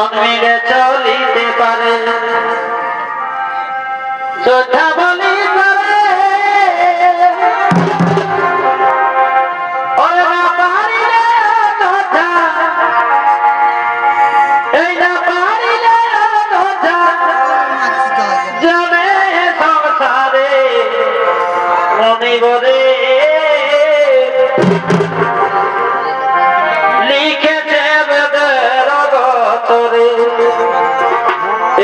জন্মিলে চলিতে পারে যোদ্ধা বলি করে ওরে না পারিলে যোদ্ধা এই না পারিলে যোদ্ধা জনে সংসারে মনিবরে লিখেছে বেদের গতরে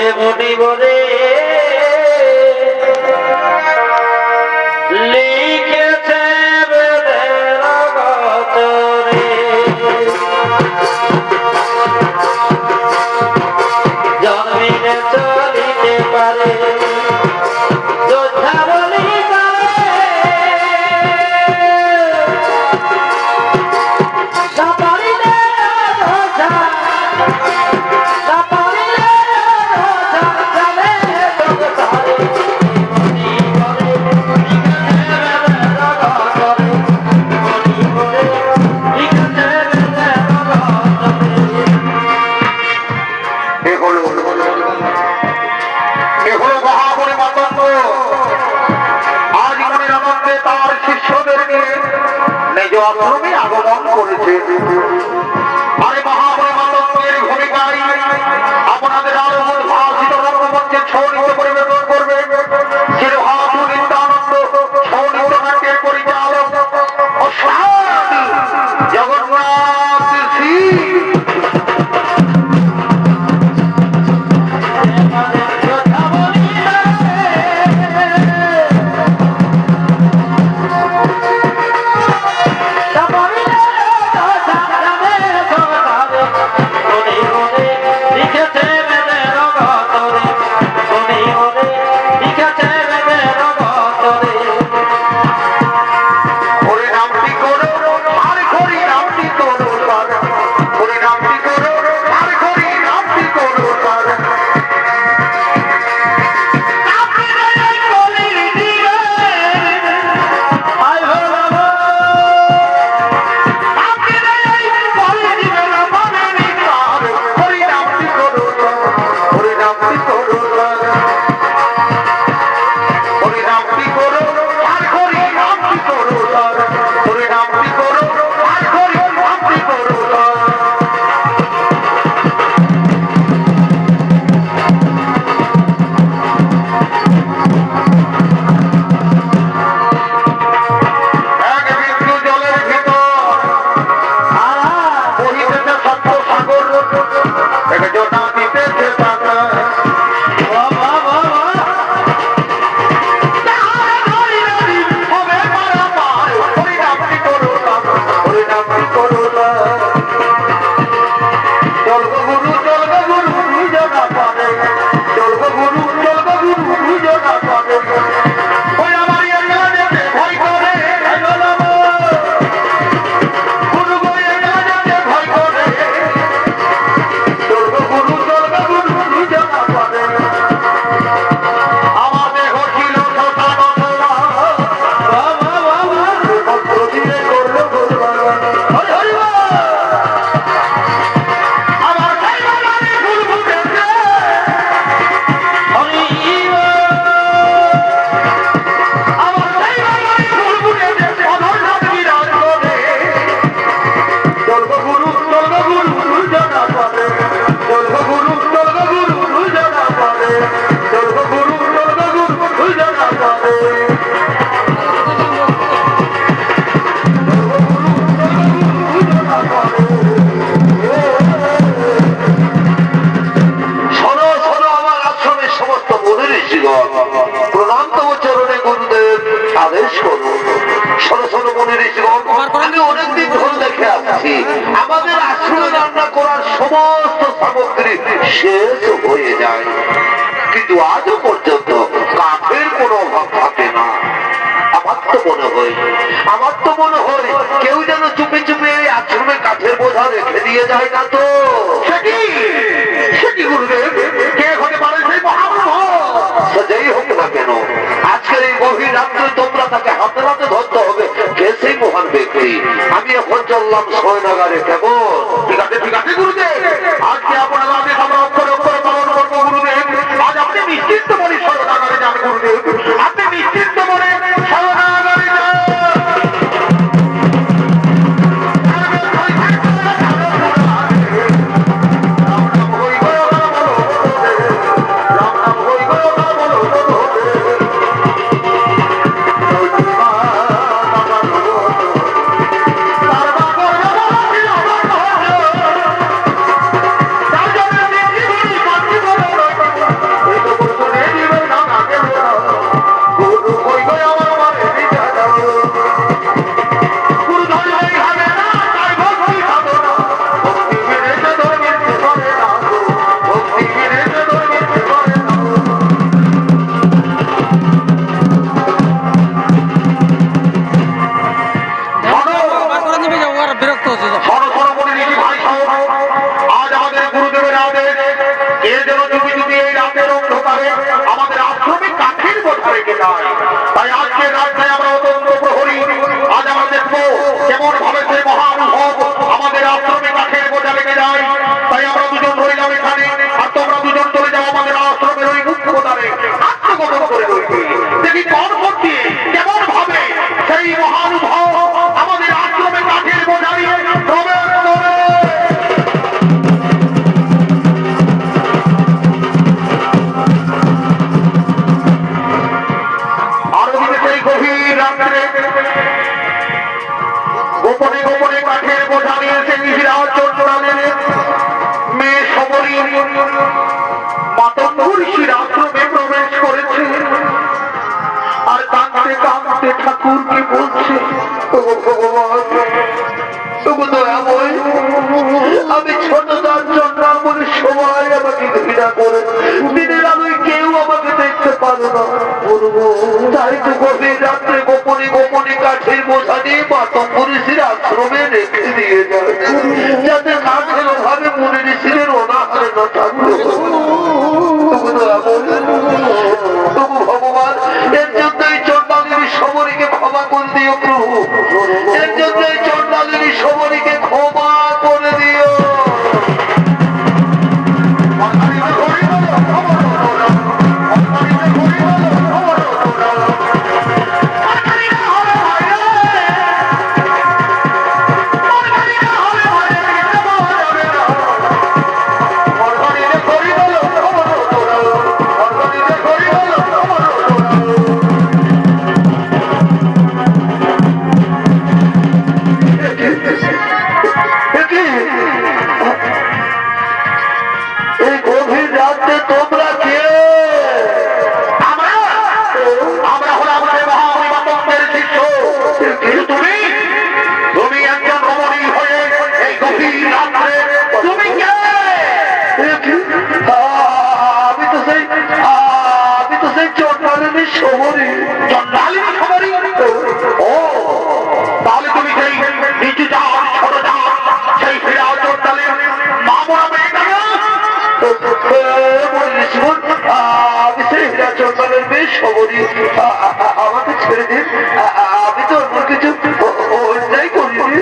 এ মনিবরে লিখেছে বেদের গতরে জন্মিলে চলিতে পারে যোদ্ধা বলি আগমন করেছে আরে মহাবলী মাতঙ্গের ভূমিকায় আপনাদের আরো উদ্ভাসিত রঙ্গমঞ্চে ছৌ নৃত্য পরিবেশন করবে চিরহাতু নিত্যানন্দ ছৌ নৃত্য নাট্যের পরিচালক জগন্নাথ সিং। আমাদের আশ্রমে রান্না করার সমস্ত সামগ্রী শেষ হয়ে যায়, কিন্তু আজও পর্যন্ত কাঠের কোনো অভাব থাকে না। আমার তো মনে হয় কেউ যেন চুপি চুপি এই আশ্রমে কাঠের বোঝা রেখে দিয়ে যায় না তো। সেটি গুরুদেব কে হতে পারে সেই মহাপ্রভু? যেই হোক না কেন আজকের এই গভীর রাত্রে তোমরা তাকে হাতে হাতে ধরতে হবে। কে সেই মহান ব্যক্তি? আমি এখন চললাম শয়নাগারে। কেমন? ঠিক আছে গুরুদেব, আজকে আপনারা করছে। ওগো ভগবান, ওগো দয়াময়, আমি ছোট তার জন্য বলে সবাই আমাকে ঘৃণা করে, দিনের আলোয় কেউ আমাকে দেখতে পারে না। তাই তো গভীর রাত্রে গোপনে গোপনে কাঠের বোঝা নিয়ে মাতঙ্গ ঋষির আশ্রমে রেখে দিয়ে যায়, যাতে কাঠের অভাবে মুনি ঋষিদের অনাহারে না থাকবে। তবু ভগবান, এর জন্য এই চন্ডালিনী সবরীকে ক্ষমা করে দিও প্রভু, এর জন্য এই চন্ডালিনী সবরীকে ক্ষমা করে দিও। আমাকে ছেড়ে দিন, আমি তো অন্য কিছু অন্যায় করিনি।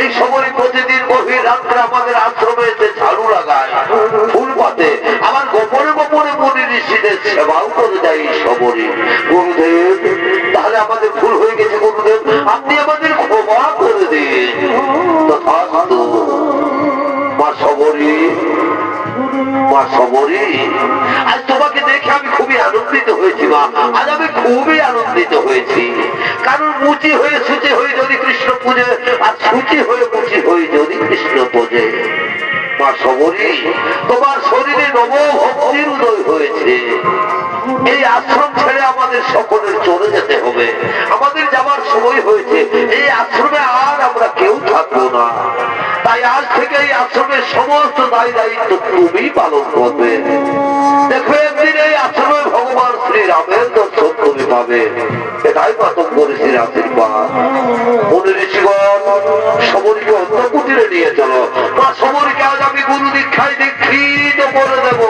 এই সবরই প্রতিদিন গভীর রাত্রে আমাদের আশ্রমে এসে ঝাড়ু লাগায়, ফুল পাতে, আমার গোপনে গোপনে মুনি ঋষিদের সেবাও করে যায় এই সবরই। গুরুদেব, তাহলে আমাদের ভুল হয়ে গেছে গুরুদেব, আপনি আমাদের ক্ষমা করে দিন। তথাস্তু। মা সবরী, মা সবরী, আজ তোমাকে দেখে আমি খুবই আনন্দিত হয়েছি মা, আজ আমি খুবই আনন্দিত হয়েছি। কারণ মুচি হয়ে সুচি হয়ে যদি কৃষ্ণ পূজে, আর সুচি হয়ে মুচি হয়ে যদি কৃষ্ণ পূজে। মা সবরী, তোমার শরীরে নবভক্তির উদয় হয়েছে। এই আশ্রম ছেড়ে আমাদের সকলের চলে যেতে হবে, আমাদের যাবার সময় হয়েছে। এই আশ্রমে আর আমরা কেউ থাকবো না, তাই আজ থেকে এই আশ্রমের সমস্ত দায় দায়িত্ব তুমি পালন করবে। দেখো, একদিন এই আশ্রমে ভগবান শ্রী রামের দর্শন তুমি পাবে, এটাই মাতঙ্গ ঋষির আশীর্বাদ। মুনি ঋষিগণ, সবরীকে অন্য কুটিরে নিয়ে চলো। মা সবরীকে আজ আমি গুরু দীক্ষায় দীক্ষিত করে দেবো।